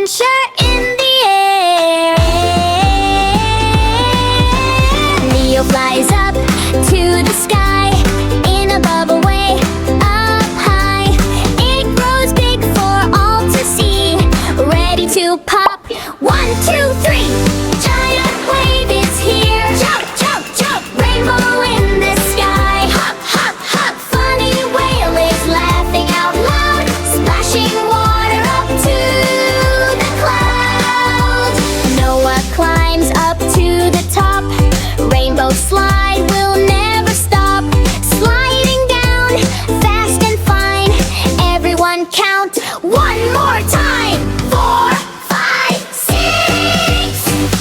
adventure in the air. Leo flies up to the sky in a bubble way, up high. It grows big for all to see, ready to pop. 1, 2, 3. Giant wave is here. Jump, jump, jump. Rainbow in the sky. Hop, hop, hop. Funny whale is laughing out loud, splashing water up to the clouds. Noah climbs up to the top. Rainbow slide will never stop. Sliding down, fast and fine. Everyone count one more time. 4, 5, 6.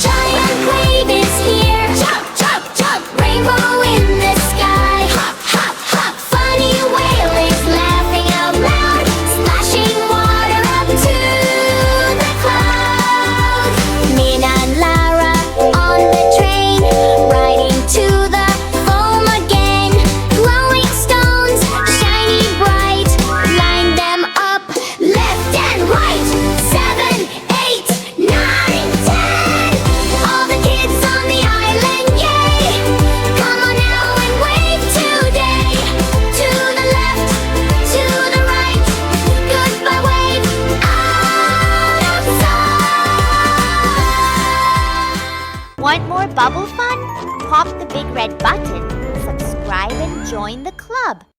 Giant wave is here. Jump, jump, jump. Rainbow in the sky. Hop, hop, hop. Funny whale is laughing out loud, splashing water up to the clouds. Mina and Lara on the train, riding to the foam again. Glowing stones, shiny bright, line them up left and right. 7, 8, 9, 10. All the kids on the island, yay! Come on now and wave today. To the left, to the right. Goodbye wave, out of sight. Want more bubble fun? Pop the big red button, subscribe and join the club.